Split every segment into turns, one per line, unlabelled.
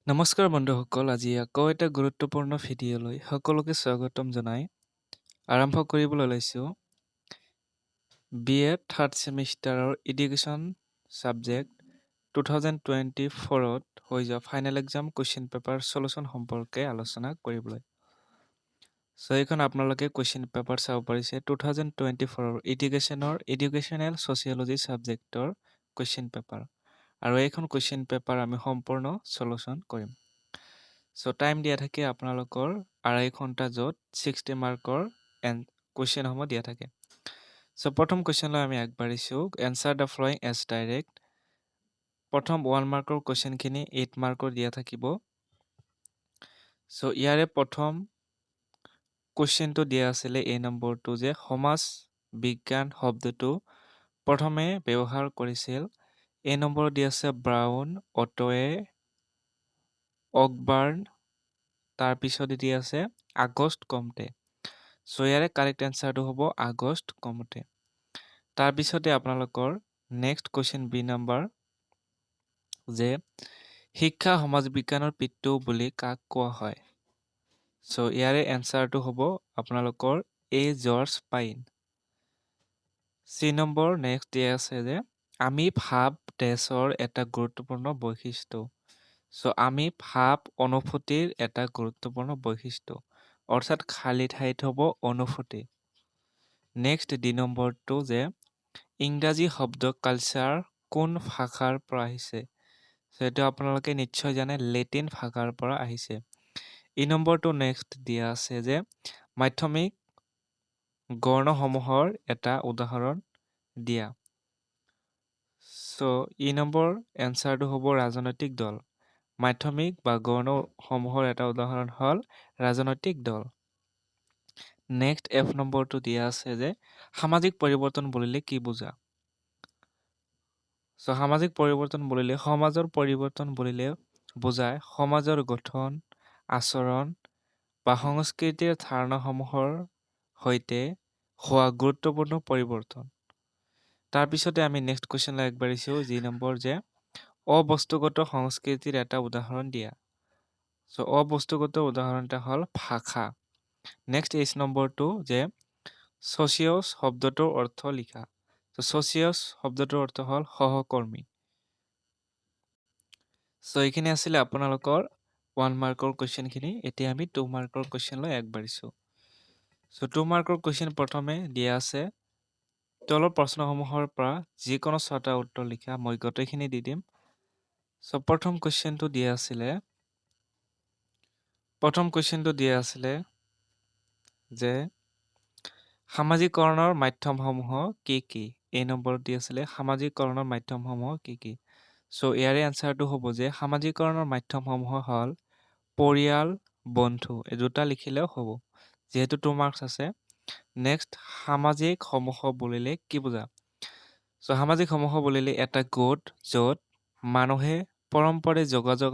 নমস্কাৰ বন্ধুসকল, আজি আকৌ এটা গুৰুত্বপূৰ্ণ ভিডিঅ'লৈ সকলোকে স্বাগতম জনাই আৰম্ভ কৰিবলৈ লৈছোঁ BA থাৰ্ড ছেমিষ্টাৰৰ এডুকেশ্যন ছাবজেক্ট 2024ত হৈ যোৱা final exam question paper solution সম্পৰ্কে আলোচনা কৰিবলৈ। এইখন আপোনালোকে কুৱেশ্যন পেপাৰ চাব পাৰিছে 2024ৰ এডুকেশ্যনেল ছ'চিয়লজি ছাবজেক্টৰ কুৱেশ্যন পেপাৰ। আৰু এইখন কুৱেশ্যন পেপাৰ আমি সম্পূৰ্ণ চলুশ্যন কৰিম। টাইম দিয়া থাকে আপোনালোকৰ 2.5 ঘণ্টা, য'ত 60 মাৰ্কৰ কুৱেশ্যনসমূহ দিয়া থাকে। প্ৰথম কুৱেশ্যনলৈ আমি আগবাঢ়িছোঁ। Answer the following as direct. প্ৰথম 1 মাৰ্কৰ কুৱেশ্যনখিনি 8 মাৰ্কৰ দিয়া থাকিব। ইয়াৰে প্ৰথম কুৱেশ্যনটো দিয়া আছিলে এই নম্বৰটো যে সমাজ বিজ্ঞান শব্দটো প্ৰথমে ব্যৱহাৰ কৰিছিল। এই নম্বৰ দি আছে ব্ৰাউন, অট'ৱে, অকবাৰ্ণ, তাৰপিছত দি আছে আগষ্ট কমতে। ইয়াৰে কাৰেক্ট এনচাৰটো হ'ব আগষ্ট কমতে। তাৰপিছতে আপোনালোকৰ নেক্সট কুৱেশ্যন বি নম্বৰ যে শিক্ষা সমাজ বিজ্ঞানৰ পিতৃ বুলি কাক কোৱা হয়। ইয়াৰে এনচাৰটো হ'ব আপোনালোকৰ A George Pine. C number next দিয়া আছে যে আমি ভাৱ দেশৰ এটা গুৰুত্বপূৰ্ণ বৈশিষ্ট্য। আমি ভাৱ অনুভূতিৰ এটা গুৰুত্বপূৰ্ণ বৈশিষ্ট্য, অৰ্থাৎ খালী ঠাইত হ'ব অনুভূতি। নেক্সট ডি নম্বৰটো যে ইংৰাজী শব্দ কালচাৰ কোন ভাষাৰ পৰা আহিছে। এইটো আপোনালোকে নিশ্চয় জানে, লেটিন ভাষাৰ পৰা আহিছে। এই নম্বৰটো নেক্সট দিয়া আছে যে মাধ্যমিক গণসমূহৰ এটা উদাহৰণ দিয়া। ই নম্বৰ এনচাৰটো হ'ব ৰাজনৈতিক দল। মাধ্যমিক বা গণসমূহৰ এটা উদাহৰণ হ'ল ৰাজনৈতিক দল। নেক্সট এফ নম্বৰটো দিয়া আছে যে সামাজিক পৰিৱৰ্তন বুলিলে কি বুজা। সামাজিক পৰিৱৰ্তন বুলিলে সমাজৰ পৰিৱৰ্তন বুলিলে বুজায় সমাজৰ গঠন, আচৰণ বা সংস্কৃতিৰ ধাৰণাসমূহৰ সৈতে হোৱা গুৰুত্বপূৰ্ণ পৰিৱৰ্তন। তাৰপিছতে আমি নেক্সট কুৱেশ্যনলৈ আগবাঢ়িছোঁ, যি নম্বৰ যে অবস্তুগত সংস্কৃতিৰ এটা উদাহৰণ দিয়া। অবস্তুগত উদাহৰণ এটা হ'ল ভাষা। নেক্সট এইচ নম্বৰটো যে ছচিয়ছ শব্দটোৰ অৰ্থ লিখা। ছচিয়ছ শব্দটোৰ অৰ্থ হ'ল সহকৰ্মী। এইখিনি আছিলে আপোনালোকৰ 1 মাৰ্কৰ কুৱেশ্যনখিনি। এতিয়া আমি 2 মাৰ্কৰ কুৱেশ্যনলৈ আগবাঢ়িছোঁ। 2 মাৰ্কৰ কুৱেশ্যন প্ৰথমে দিয়া আছে তলৰ প্ৰশ্নসমূহৰ পৰা যিকোনো 6টা উত্তৰ লিখা। মই গোটেইখিনি দি দিম। প্ৰথম কুৱেশ্যনটো দিয়া আছিলে যে সামাজিকৰণৰ মাধ্যমসমূহ কি কি। এই নম্বৰত দি আছিলে সামাজিকৰণৰ মাধ্যমসমূহ কি কি। ইয়াৰে এনচাৰটো হ'ব যে সামাজিকৰণৰ মাধ্যমসমূহ হ'ল পৰিয়াল, বন্ধু, এই দুটা লিখিলেও হ'ব, যিহেতু 2 মাৰ্কছ আছে। নেক্সট সামাজিক সমূহ বুলিলে কি বুজা। সামাজিক সমূহ বুলিলে এটা গোট য'ত মানুহে পৰম্পৰে যোগাযোগ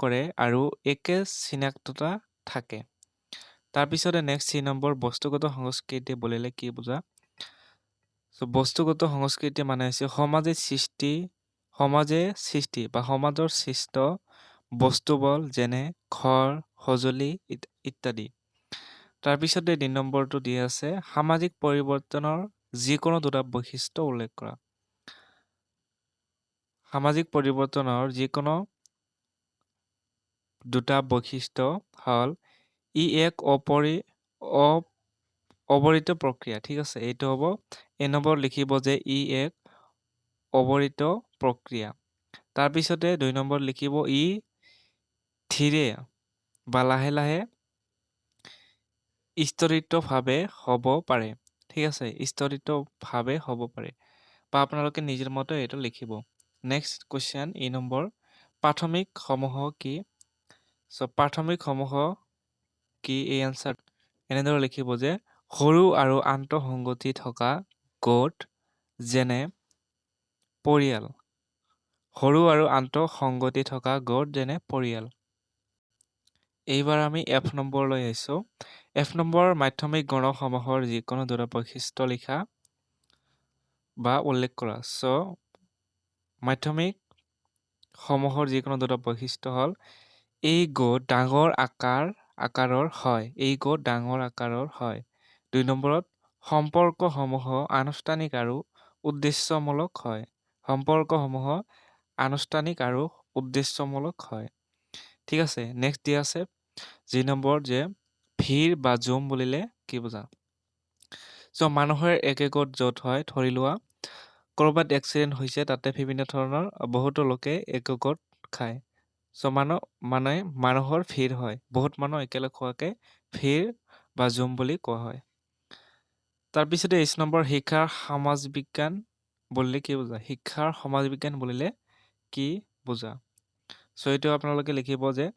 কৰে আৰু একে চিনাক্ততা থাকে। তাৰপিছতে নেক্সট চি নম্বৰ বস্তুগত সংস্কৃতি বুলিলে কি বুজা। বস্তুগত সংস্কৃতি মানে হৈছে সমাজে সৃষ্টি বা সমাজৰ সৃষ্ট বস্তুবল, যেনে ঘৰ, সঁজুলি ইত্যাদি। তাৰপিছতে 2 নম্বৰটো দিয়া আছে সামাজিক পৰিৱৰ্তনৰ যিকোনো 2টা বৈশিষ্ট্য উল্লেখ কৰা। সামাজিক পৰিৱৰ্তনৰ যিকোনো 2টা বৈশিষ্ট্য হ'ল ই এক অৱৰিত প্ৰক্ৰিয়া। ঠিক আছে, এইটো হ'ব এই নম্বৰ লিখিব যে ই এক অৱৰিত প্ৰক্ৰিয়া। তাৰপিছতে 2 নম্বৰ লিখিব ই ধীৰে বা লাহে লাহে স্তৰিতভাৱে হ'ব পাৰে। ঠিক আছে, স্তৰিতভাৱে হ'ব পাৰে, বা আপোনালোকে নিজৰ মতে এইটো লিখিব। নেক্সট কুৱেশ্যন এই নম্বৰ প্ৰাথমিক সমূহ কি। প্ৰাথমিক সমূহ কি, এই এনচাৰ এনেদৰে লিখিব যে সৰু আৰু আন্তঃসংগতি থকা গোট, যেনে পৰিয়াল। সৰু আৰু আন্তঃসংগতি থকা গোট যেনে পৰিয়াল। এইবাৰ আমি এফ নম্বৰলৈ আহিছোঁ। এফ নম্বৰ মাধ্যমিক গণসমূহৰ যিকোনো 2টা বৈশিষ্ট্য লিখা বা উল্লেখ কৰা। মাধ্যমিক সমূহৰ যিকোনো দুটা বৈশিষ্ট্য হ'ল এই গোট ডাঙৰ আকাৰৰ হয়। এই গোট ডাঙৰ আকাৰৰ হয়। ২ নম্বৰত সম্পৰ্কসমূহ আনুষ্ঠানিক আৰু উদ্দেশ্যমূলক হয়। সম্পৰ্কসমূহ আনুষ্ঠানিক আৰু উদ্দেশ্যমূলক হয়। ঠিক আছে, নেক্সট দিয়া আছে যি নম্বৰ যে ভিৰ বা জুম বুলিলে কি বুজা? চ' মানুহৰ একগোট য'ত হয়, ধৰি লোৱা ক'ৰবাত এক্সিডেণ্ট হৈছে, তাতে বিভিন্ন ধৰণৰ বহুতো লোকে একগোট খায়। চ' মানে মানুহৰ ভিৰ হয়। বহুত মানুহ একেলগ হোৱাকে ভিৰ বা জুম বুলি কোৱা হয়। তাৰপিছতে ২০ নম্বৰ শিক্ষাৰ সমাজ বিজ্ঞান বুলিলে কি বুজা? শিক্ষাৰ সমাজ বিজ্ঞান বুলিলে কি বুজা? চ' এইটো আপোনালোকে লিখিব যে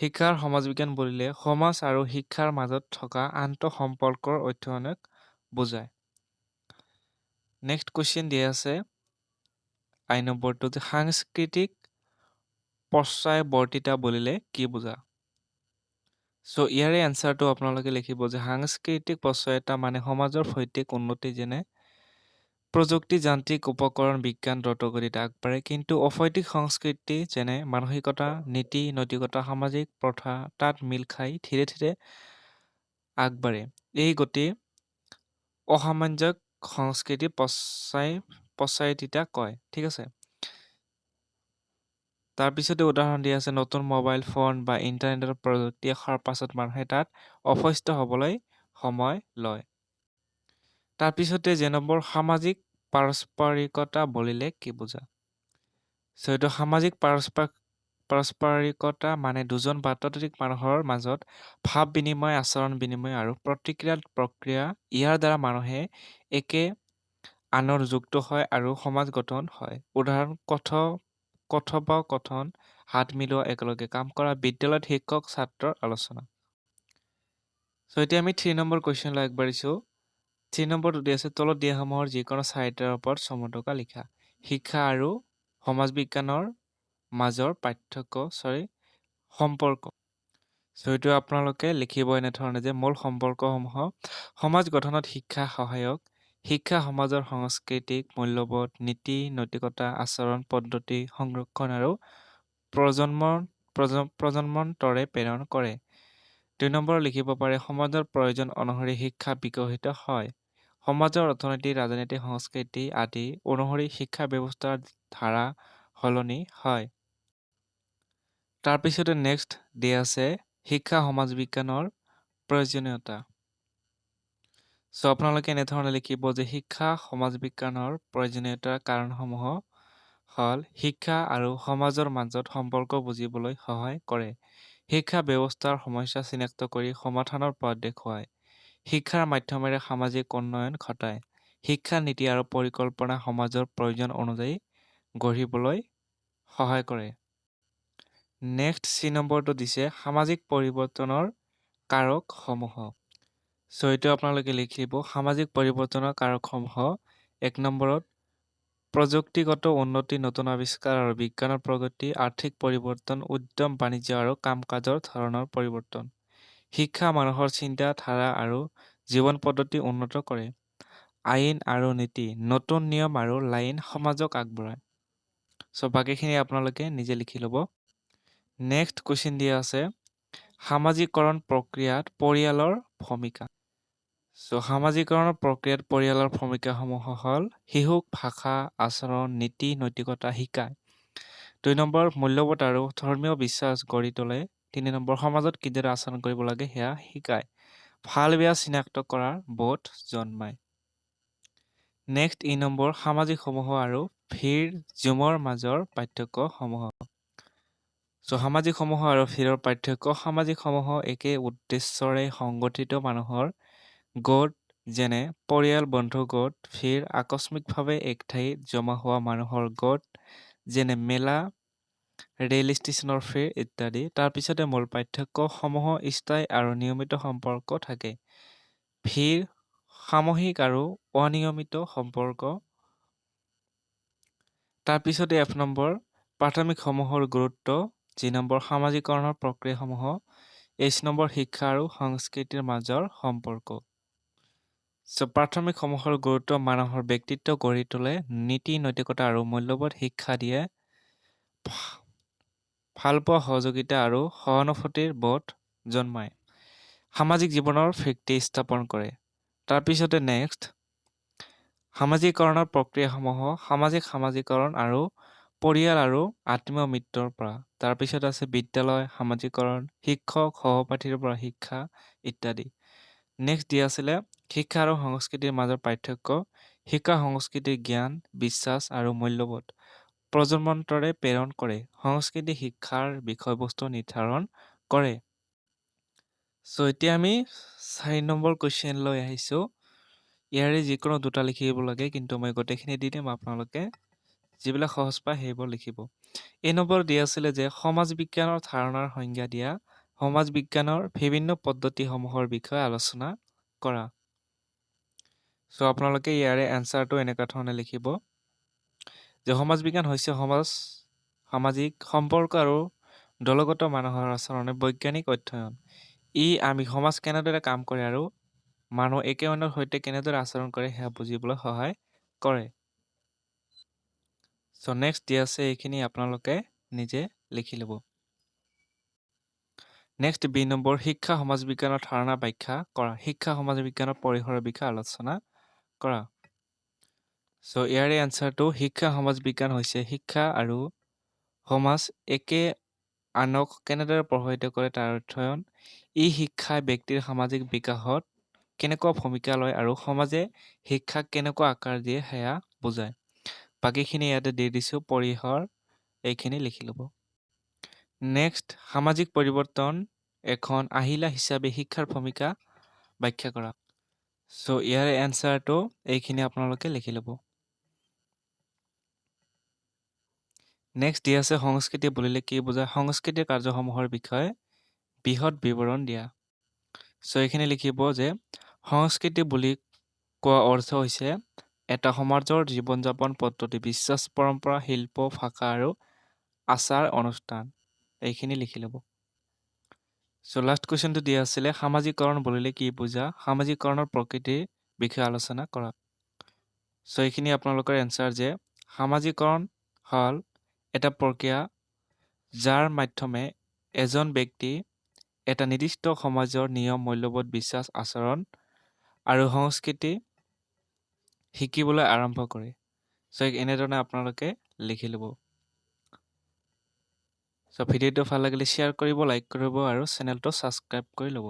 শিক্ষাৰ সমাজ বিজ্ঞান বুলিলে সমাজ আৰু শিক্ষাৰ মাজত থকা আন্তঃসম্পৰ্কৰ অধ্যয়নক বুজায়। নেক্সট কুৱেশ্যন দিয়া আছে আই নম্বৰটো যে সাংস্কৃতিক পশ্চায়বৰ্তিতা বুলিলে কি বুজা? চ' ইয়াৰে এনচাৰটো আপোনালোকে লিখিব যে সাংস্কৃতিক পশ্চায়তা মানে সমাজৰ শৈক্ষিক উন্নতি যেনে প্ৰযুক্তি, যান্ত্ৰিক উপকৰণ, বিজ্ঞান দ্ৰুতগতিত আগবাঢ়ে, কিন্তু অশৈক্ষিক সংস্কৃতি যেনে মানসিকতা, নীতি, নৈতিকতা, সামাজিক প্ৰথা তাত মিল খাই ধীৰে ধীৰে আগবাঢ়ে। এই গতি অসামঞ্জস্য সংস্কৃতি পশ্চায়তিতা কয়। ঠিক আছে। তাৰপিছতে উদাহৰণ দিয়া আছে নতুন মোবাইল ফোন বা ইণ্টাৰনেটৰ প্ৰযুক্তি অহাৰ পাছত মানুহে তাত অভ্যস্ত হ'বলৈ সময় লয়। তাৰপিছতে যে নম্বৰ সামাজিক পাৰস্পৰিকতা বুলিলে কি বুজা? চ' এইটো সামাজিক পাৰস্পৰিকতা মানে দুজন বা ততোধিক মানুহৰ মাজত ভাৱ বিনিময়, আচৰণ বিনিময় আৰু প্ৰতিক্ৰিয়াৰ প্ৰক্ৰিয়া। ইয়াৰ দ্বাৰা মানুহে একে আনৰ যুক্ত হয় আৰু সমাজ গঠন হয়। উদাহৰণ কথোপকথন, হাত মিলোৱা, একেলগে কাম কৰা, বিদ্যালয়ত শিক্ষক ছাত্ৰৰ আলোচনা। চ' এতিয়া আমি ৩ নম্বৰ কুৱেশ্যনলৈ আগবাঢ়িছোঁ। ৩ নম্বৰটো দি আছে তলত দিয়াসমূহৰ যিকোনো চাৰিটাৰ ওপৰত চমুটকা লিখা। শিক্ষা আৰু সমাজ বিজ্ঞানৰ মাজৰ সম্পৰ্ক। চ' এইটো আপোনালোকে লিখিব এনেধৰণে যে মূল সম্পৰ্কসমূহ সমাজ গঠনত শিক্ষা সহায়ক। শিক্ষা সমাজৰ সাংস্কৃতিক মূল্যবোধ, নীতি, নৈতিকতা, আচৰণ পদ্ধতি সংৰক্ষণ আৰু প্ৰজন্মান্তৰে প্ৰেৰণ কৰে। ২ নম্বৰ লিখিব পাৰে সমাজৰ প্ৰয়োজন অনুসৰি শিক্ষা বিকশিত হয়। সমাজৰ অৰ্থনীতি, ৰাজনীতি, সংস্কৃতি আদি অনুসৰি শিক্ষা ব্যৱস্থাৰ ধাৰা সলনি হয়। তাৰপিছতে নেক্সট দিয়া আছে শিক্ষা সমাজ বিজ্ঞানৰ প্ৰয়োজনীয়তা। চ' আপোনালোকে এনেধৰণে লিখিব যে শিক্ষা সমাজ বিজ্ঞানৰ প্ৰয়োজনীয়তাৰ কাৰণসমূহ হ'ল শিক্ষা আৰু সমাজৰ মাজত সম্পৰ্ক বুজিবলৈ সহায় কৰে। শিক্ষা ব্যৱস্থাৰ সমস্যা চিনাক্ত কৰি সমাধানৰ পথ দেখুৱায়। শিক্ষাৰ মাধ্যমেৰে সামাজিক উন্নয়ন ঘটায়। শিক্ষা নীতি আৰু পৰিকল্পনা সমাজৰ প্ৰয়োজন অনুযায়ী গঢ়িবলৈ সহায় কৰে। নেক্সট চি নম্বৰটো দিছে সামাজিক পৰিৱৰ্তনৰ কাৰকসমূহ। চ' এইটো আপোনালোকে লিখিব সামাজিক পৰিৱৰ্তনৰ কাৰকসমূহ ১ নম্বৰত প্ৰযুক্তিগত উন্নতি, নতুন আৱিষ্কাৰ আৰু বিজ্ঞানৰ প্ৰগতি, আৰ্থিক পৰিৱৰ্তন, উদ্যম বাণিজ্য আৰু কাম কাজৰ ধৰণৰ পৰিৱৰ্তন। শিক্ষা মানুহৰ চিন্তা ধাৰা আৰু জীৱন পদ্ধতি উন্নত কৰে। আইন আৰু নীতি, নতুন নিয়ম আৰু লাইন সমাজক আগবঢ়ায়। চ' বাকীখিনি আপোনালোকে নিজে লিখি ল'ব। নেক্সট কুৱেশ্যন দিয়া আছে সামাজিকৰণ প্ৰক্ৰিয়াত পৰিয়ালৰ ভূমিকা। চ' সামাজিকৰণৰ প্ৰক্ৰিয়াত পৰিয়ালৰ ভূমিকাসমূহ হ'ল শিশুক ভাষা, আচৰণ, নীতি, নৈতিকতা শিকায়। ২ নম্বৰ মূল্যবোধ আৰু ধৰ্মীয় বিশ্বাস গঢ়ি তোলে। ৩ নম্বৰ সমাজত কিদৰে আচৰণ কৰিব লাগে সেয়া শিকায়। ভাল বেয়া চিনাক্ত কৰাৰ বোধ জন্মায়। নেক্সট ই নম্বৰ সামাজিক সমূহ আৰু ভিৰ জুমৰ মাজৰ পাৰ্থক্যসমূহ। চ' সামাজিক সমূহ আৰু ভিৰৰ পাৰ্থক্য সামাজিক সমূহ একে উদ্দেশ্যৰে সংগঠিত মানুহৰ গোট যেনে পৰিয়াল, বন্ধু গোট। ভিৰ আকস্মিকভাৱে এক ঠাইত জমা হোৱা মানুহৰ গোট যেনে মেলা, ৰেল ষ্টেচনৰ ভিৰ ইত্যাদি। তাৰপিছতে মূল পাৰ্থক্যসমূহ স্থায়ী আৰু নিয়মিত সম্পৰ্ক থাকে। ভিৰ সামূহিক আৰু অনিয়মিত সম্পৰ্ক। তাৰপিছতে F নম্বৰ প্ৰাথমিকসমূহৰ গুৰুত্ব। G নম্বৰ সামাজিকৰণৰ প্ৰক্ৰিয়াসমূহ। H নম্বৰ শিক্ষা আৰু সংস্কৃতিৰ মাজৰ সম্পৰ্ক। চ' প্ৰাথমিকসমূহৰ গুৰুত্ব মানুহৰ ব্যক্তিত্ব গঢ়ি তোলে, নীতি, নৈতিকতা আৰু মূল্যবোধ শিক্ষা দিয়ে। ভালপোৱা সহযোগিতা আৰু সহানুভূতিৰ বোধ জন্মায়। সামাজিক জীৱনৰ ভিত্তি স্থাপন কৰে। তাৰপিছতে নেক্সট সামাজিকৰণৰ প্ৰক্ৰিয়াসমূহ সামাজিকৰণ আৰু পৰিয়াল আৰু আত্মীয় মিত্ৰৰ পৰা। তাৰপিছত আছে বিদ্যালয়, সামাজিকৰণ, শিক্ষক, সহপাঠীৰ পৰা শিক্ষা ইত্যাদি। নেক্সট দিয়া আছিলে শিক্ষা আৰু সংস্কৃতিৰ মাজৰ পাৰ্থক্য। শিক্ষা সংস্কৃতিৰ জ্ঞান, বিশ্বাস আৰু মূল্যবোধ প্ৰজন্মান্তৰে প্ৰেৰণ কৰে। সংস্কৃতি শিক্ষাৰ বিষয়বস্তু নিৰ্ধাৰণ কৰে। চ' এতিয়া আমি 4 নম্বৰ কুৱেশ্যনলৈ আহিছোঁ। ইয়াৰে যিকোনো দুটা লিখিব লাগে, কিন্তু মই গোটেইখিনি দি দিম, আপোনালোকে যিবিলাক সহজ পায় সেইবোৰ লিখিব। এই নম্বৰ দিয়া আছিলে যে সমাজ বিজ্ঞানৰ ধাৰণাৰ সংজ্ঞা দিয়া, সমাজ বিজ্ঞানৰ বিভিন্ন পদ্ধতিসমূহৰ বিষয়ে আলোচনা কৰা। চ' আপোনালোকে ইয়াৰে এনচাৰটো এনেকুৱা ধৰণে লিখিব যে সমাজ বিজ্ঞান হৈছে সামাজিক সম্পৰ্ক আৰু দলগত মানুহৰ আচৰণে বৈজ্ঞানিক অধ্যয়ন। আমি সমাজ কেনেদৰে কাম কৰে আৰু মানুহ একে অন্যৰ সৈতে কেনেদৰে আচৰণ কৰে সেয়া বুজিবলৈ সহায় কৰে। চ' নেক্সট দিয়া আছে, এইখিনি আপোনালোকে নিজে লিখি ল'ব। নেক্সট বি নম্বৰ শিক্ষা সমাজ বিজ্ঞানৰ ধাৰণা ব্যাখ্যা কৰা। শিক্ষা সমাজ বিজ্ঞানৰ পৰিসৰৰ বিষয়ে আলোচনা কৰা। চ' ইয়াৰে এনচাৰটো শিক্ষা সমাজ বিজ্ঞান হৈছে শিক্ষা আৰু সমাজ একে আনক কেনেদৰে প্ৰভাৱিত কৰে তাৰ অধ্যয়ন। ই শিক্ষাই ব্যক্তিৰ সামাজিক বিকাশত কেনেকুৱা ভূমিকা লয় আৰু সমাজে শিক্ষাক কেনেকুৱা আকাৰ দিয়ে সেয়া বুজায়। বাকীখিনি ইয়াতে দি দিছোঁ, পৰিসৰ এইখিনি লিখি ল'ব। নেক্সট সামাজিক পৰিৱৰ্তন এখন আহিলা হিচাপে শিক্ষাৰ ভূমিকা ব্যাখ্যা কৰা। চ' ইয়াৰে এনচাৰটো এইখিনি আপোনালোকে লিখি ল'ব। নেক্সট দিয়া আছে সংস্কৃতি বুলিলে কি বুজায়। সংস্কৃতিৰ কাৰ্যসমূহৰ বিষয়ে বৃহৎ বিৱৰণ দিয়া। চ' এইখিনি লিখিব যে সংস্কৃতি বুলি কোৱা অৰ্থ হৈছে এটা সমাজৰ জীৱন যাপন পদ্ধতি, বিশ্বাস, পৰম্পৰা, শিল্প, ভাষা আৰু আচাৰ অনুষ্ঠান। এইখিনি লিখি ল'ব। চ' লাষ্ট কুৱেশ্যনটো দিয়া আছিলে সামাজিকৰণ বুলিলে কি বুজা, সামাজিকৰণৰ প্ৰকৃতিৰ বিষয়ে আলোচনা কৰা। চ' এইখিনি আপোনালোকৰ এনচাৰ যে সামাজিকৰণ হ'ল এটা প্ৰক্ৰিয়া যাৰ মাধ্যমে এজন ব্যক্তি এটা নিৰ্দিষ্ট সমাজৰ নিয়ম, মূল্যবোধ, বিশ্বাস, আচৰণ আৰু সংস্কৃতি শিকিবলৈ আৰম্ভ কৰে। চ' এনেধৰণে আপোনালোকে লিখি ল'ব। চ' ভিডিঅ'টো ভাল লাগিলে শ্বেয়াৰ কৰিব, লাইক কৰিব আৰু চেনেলটো ছাবস্ক্ৰাইব কৰি ল'ব।